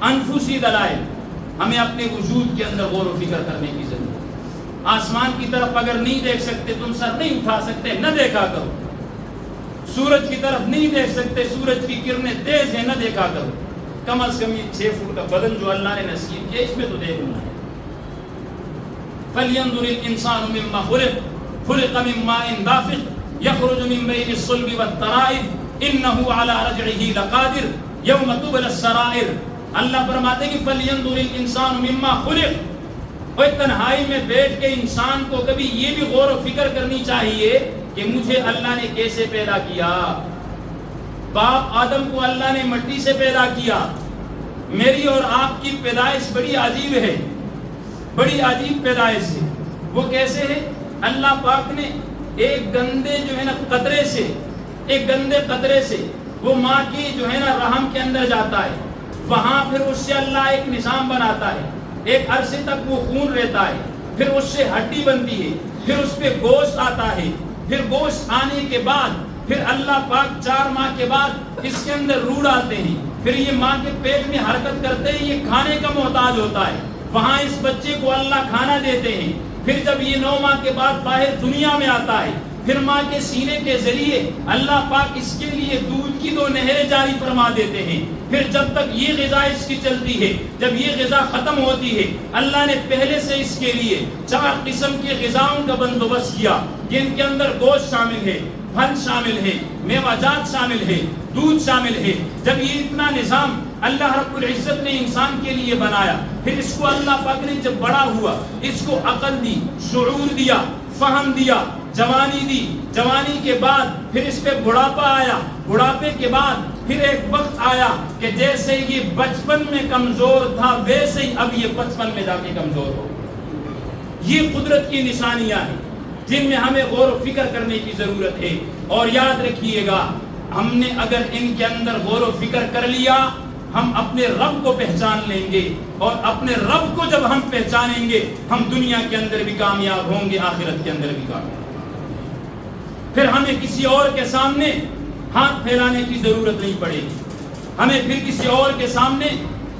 انفسی دلائل، ہمیں اپنے وجود کے اندر غور و فکر کرنے کی ضرورت ہے۔ آسمان کی طرف اگر نہیں دیکھ سکتے، تم سر نہیں اٹھا سکتے، نہ دیکھا کرو۔ سورج کی طرف نہیں دیکھ سکتے، سورج کی کرنیں تیز ہیں، نہ دیکھا کرو۔ کم از کم یہ 6 فٹ کا بدن جو اللہ نے نصیب کیا، اس میں تو دیکھنا ہے۔ فَلْيَنْظُرِ الْإِنسَانُ مِمَّا خُلِقَ مِن مَّاءٍ دَافِقٍ يَخْرُجُ مِن بَيْنِ الصُّلْبِ وَالتَّرَائِبِ إِنَّهُ عَلَىٰ رَجْعِهِ لَقَادِرٌ يَوْمَ تُبْلَى السَّرَائِرُ۔ اللہ فرماتے ہیں کہ فَلْيَنْظُرِ الْإِنسَانُ مِمَّا خُلِقَ، اور تنہائی میں بیٹھ کے انسان کو کبھی یہ بھی غور و فکر کرنی چاہیے کہ مجھے اللہ نے کیسے پیدا کیا۔ باپ آدم کو اللہ نے مٹی سے پیدا کیا۔ میری اور آپ کی پیدائش بڑی عجیب ہے، بڑی عجیب پیدائش ہے۔ وہ کیسے ہے؟ اللہ پاک نے ایک گندے جو ہے نا قطرے سے، ایک گندے قطرے سے وہ ماں کی جو ہے نا رحم کے اندر جاتا ہے، وہاں پھر اس سے اللہ ایک نظام بناتا ہے، ایک عرصے تک وہ خون رہتا ہے، پھر اس سے ہڈی بنتی ہے، پھر اس پہ گوشت آتا ہے، پھر گوشت آنے کے بعد پھر اللہ پاک 4 ماہ کے بعد اس کے اندر روح ڈالتے ہیں، پھر یہ ماں کے پیٹ میں حرکت کرتے ہیں، یہ کھانے کا محتاج ہوتا ہے، وہاں اس بچے کو اللہ کھانا دیتے ہیں۔ پھر جب یہ 9 ماہ کے بعد باہر دنیا میں آتا ہے، پھر ماں کے سینے کے ذریعے اللہ پاک اس کے لیے دودھ کی 2 نہریں جاری فرما دیتے ہیں۔ پھر جب تک یہ غذا اس کی چلتی ہے، جب یہ غذا ختم ہوتی ہے، اللہ نے پہلے سے اس کے لیے 4 قسم کی غذاؤں کا بندوبست کیا، جن کے اندر گوشت شامل ہے، پھل شامل ہے، میوہ جات شامل ہے، دودھ شامل ہے۔ جب یہ اتنا نظام اللہ رب العزت نے انسان کے لیے بنایا، پھر اس کو اللہ پاک نے جب بڑا ہوا، اس کو عقل دی، شعور دیا، فہم دیا، جوانی دی، جوانی کے بعد پھر اس پہ بڑھاپا آیا، بڑھاپے کے بعد پھر ایک وقت آیا کہ جیسے یہ بچپن میں کمزور تھا، ویسے ہی اب یہ 55 میں جا کے کمزور ہو۔ یہ قدرت کی نشانیاں ہیں جن میں ہمیں غور و فکر کرنے کی ضرورت ہے۔ اور یاد رکھیے گا، ہم نے اگر ان کے اندر غور و فکر کر لیا، ہم اپنے رب کو پہچان لیں گے، اور اپنے رب کو جب ہم پہچانیں گے، ہم دنیا کے اندر بھی کامیاب ہوں گے، آخرت کے اندر بھی کامیاب۔ پھر ہمیں کسی اور کے سامنے ہاتھ پھیلانے کی ضرورت نہیں پڑے گی، ہمیں پھر کسی اور کے سامنے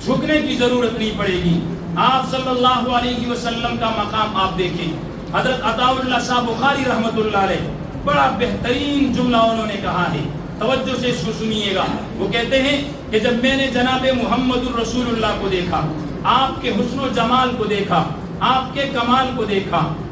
جھکنے کی ضرورت نہیں پڑے گی۔ آپ صلی اللہ علیہ وسلم کا مقام آپ دیکھیں، حضرت عطاء اللہ شاہ بخاری رحمۃ اللہ علیہ بڑا بہترین جملہ انہوں نے کہا ہے، توجہ سے اس کو سنیے گا۔ وہ کہتے ہیں کہ جب میں نے جناب محمد الرسول اللہ کو دیکھا، آپ کے حسن و جمال کو دیکھا، آپ کے کمال کو دیکھا،